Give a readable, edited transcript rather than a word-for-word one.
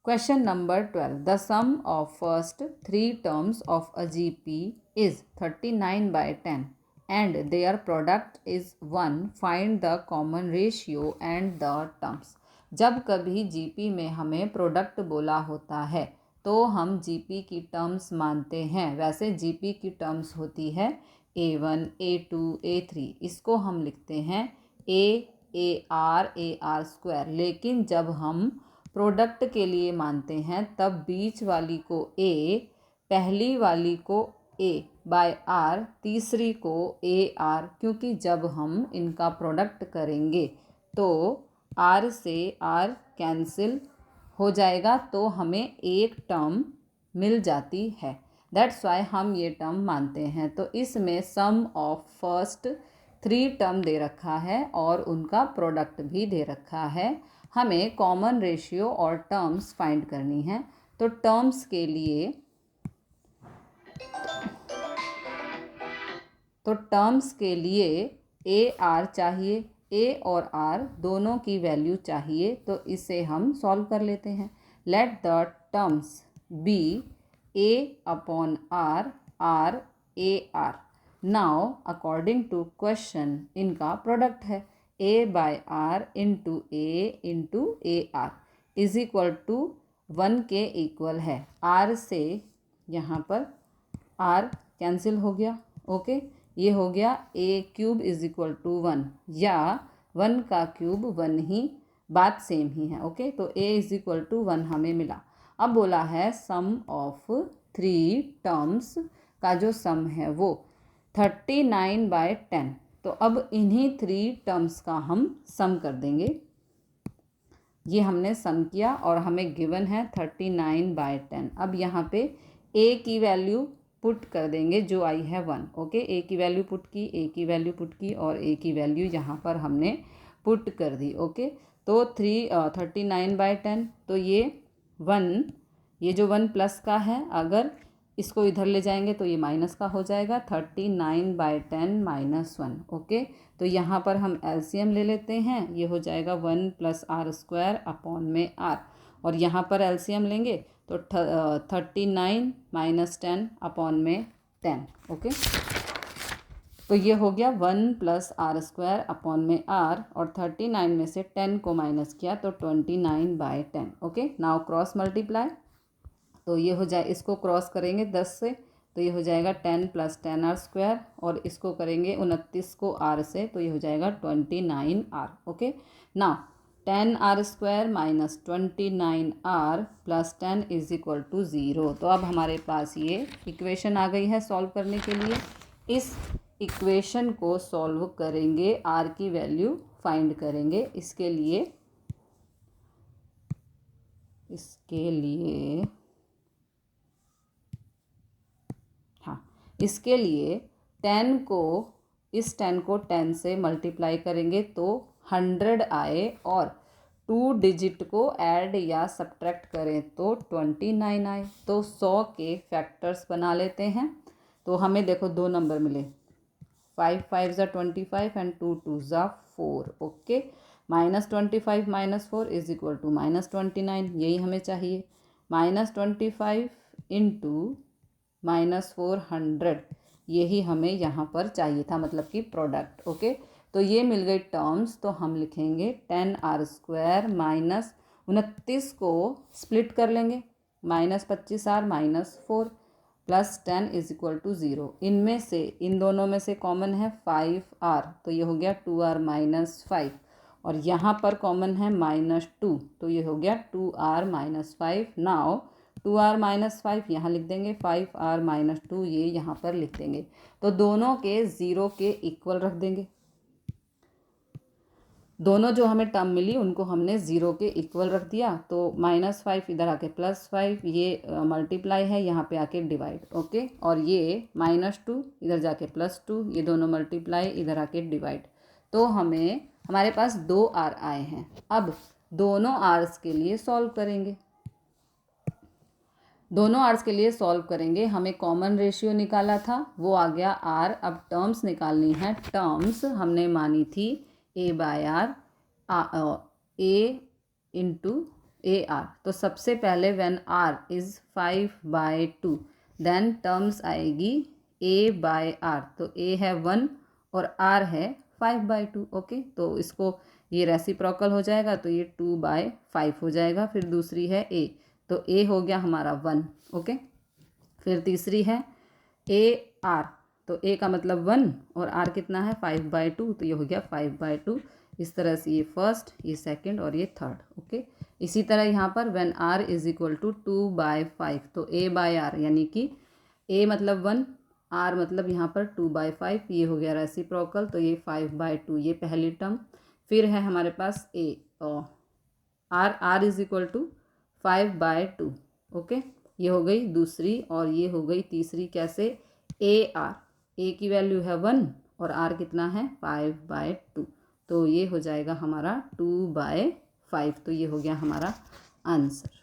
Question number 12. The sum of first three terms of a GP is 39/10 and their product is 1. Find the common ratio and the terms. जब कभी GP में हमें product बोला होता है तो हम GP की टर्म्स मानते हैं। वैसे GP की टर्म्स होती है A1, A2, A3। इसको हम लिखते हैं AR स्क्वायर। लेकिन जब हम प्रोडक्ट के लिए मानते हैं तब बीच वाली को A, पहली वाली को A बाय R, तीसरी को AR, क्योंकि जब हम इनका प्रोडक्ट करेंगे तो R से R कैंसिल हो जाएगा तो हमें एक टर्म मिल जाती है। दैट्स वाई हम ये टर्म मानते हैं। तो इसमें सम ऑफ फर्स्ट थ्री टर्म दे रखा है और उनका प्रोडक्ट भी दे रखा है। हमें कॉमन रेशियो और टर्म्स फाइंड करनी है। तो टर्म्स के लिए ए आर चाहिए, ए और आर दोनों की वैल्यू चाहिए। तो इसे हम सॉल्व कर लेते हैं। Let the terms be A upon R, R A R. Now according to question इनका प्रोडक्ट है a by R into A are is equal to 1 के इक्वल है। r से यहाँ पर r कैंसिल हो गया। ओके, ये हो गया a cube is equal to 1 या 1 का क्यूब 1 ही, बात सेम ही है। ओके, तो a इज इक्वल टू 1 हमें मिला। अब बोला है सम ऑफ थ्री टर्म्स का जो सम है वो 39/10। तो अब इन्हीं थ्री टर्म्स का हम सम कर देंगे। ये हमने सम किया और हमें गिवन है 39/10। अब यहाँ पे a की वैल्यू पुट कर देंगे जो आई है 1। ओके, a की वैल्यू पुट की, a की वैल्यू पुट की और a की वैल्यू यहाँ पर हमने पुट कर दी। ओके, तो 39/10। तो ये 1, ये जो 1 प्लस का है, अगर इसको इधर ले जाएंगे तो ये माइनस का हो जाएगा। 39/10 माइनस 1। ओके, तो यहाँ पर हम एलसीएम ले लेते हैं। ये हो जाएगा 1 प्लस आर स्क्वायर अपॉन में आर, और यहाँ पर एलसीएम लेंगे तो 39 माइनस 10 अपॉन में 10। ओके, तो ये हो गया 1 प्लस आर स्क्वायर अपॉन में आर, और 39 में से 10 को माइनस किया तो 29/10। Okay, now cross multiply. तो ये हो जाए, इसको क्रॉस करेंगे 10 से तो ये हो जाएगा 10 प्लस 10 आर स्क्वायर, और इसको करेंगे 29 को आर से तो ये हो जाएगा 29 R. Okay, now 10 R square minus 29 R plus 10 is equal to 0। तो अब हमारे पास ये इक्वेशन आ गई है सॉल्व करने के लिए। इस इक्वेशन को सॉल्व करेंगे, आर की वैल्यू फाइंड करेंगे। इसके लिए इसके लिए 10 को, इस 10 को 10 से मल्टीप्लाई करेंगे तो 100 आए, और 2 डिजिट को ऐड या सब्ट्रैक्ट करें तो 29 आए। तो 100 के फैक्टर्स बना लेते हैं। तो हमें देखो दो नंबर मिले, 5 5 ज़ा 25 एंड 2 2 ज़ा 4। Okay, -25 minus 4 is equal to -29, यही हमें चाहिए। -25 इंटू -400, यही हमें यहाँ पर चाहिए था, मतलब कि प्रोडक्ट। ओके, तो ये मिल गई टर्म्स। तो हम लिखेंगे 10 आर स्क्वायर माइनस 29 को स्प्लिट कर लेंगे, -25 R minus 4 plus 10 is equal to 0। इनमें से, इन दोनों में से कॉमन है 5 आर, तो ये हो गया 2 आर माइनस 5, और यहाँ पर कॉमन है -2, तो ये हो गया 2 R minus 5। Now 2 R minus 5 यहाँ लिख देंगे, 5 आर माइनस 2 ये यहाँ पर लिख देंगे। तो दोनों के 0 के इक्वल रख देंगे। दोनों जो हमें टर्म मिली उनको हमने 0 के इक्वल रख दिया। तो -5 इधर आके +5, ये मल्टीप्लाई है, यहाँ पे आके डिवाइड। ओके, और ये -2 इधर जाके +2, ये दोनों मल्टीप्लाई, इधर आके डिवाइड। तो हमारे पास 2 आर आए हैं। अब दोनों आर्स के लिए सॉल्व करेंगे। दोनों आर्स के लिए सॉल्व करेंगे। हमें कॉमन रेशियो निकाला था, वो आ गया आर। अब टर्म्स निकालनी है। टर्म्स हमने मानी थी a by R, a into A R. तो सबसे पहले when R is 5/2 then terms आएगी ए बाय आर। तो ए है 1 और आर है 5/2। ओके, तो इसको ये रेसिप्रोकल हो जाएगा तो ये 2/5 हो जाएगा। फिर दूसरी है ए, तो ए हो गया हमारा 1। ओके, फिर तीसरी है ए आर, तो ए का मतलब 1 और आर कितना है 5/2, तो ये हो गया 5/2। इस तरह से ये फर्स्ट, ये सेकंड और ये थर्ड। ओके, इसी तरह यहाँ पर when R is equal to 2/5, तो ए बाय आर यानी कि ए मतलब 1, आर मतलब यहाँ पर 2/5, ये हो गया रेसिप्रोकल, तो ये 5/2 ये पहली टर्म। फिर है हमारे पास a are is equal to 5/2। Okay, ये हो गई दूसरी और ये हो गई तीसरी। कैसे? ए आर, ए की वैल्यू है 1 और आर कितना है 5/2, तो ये हो जाएगा हमारा 2/5। तो ये हो गया हमारा आंसर।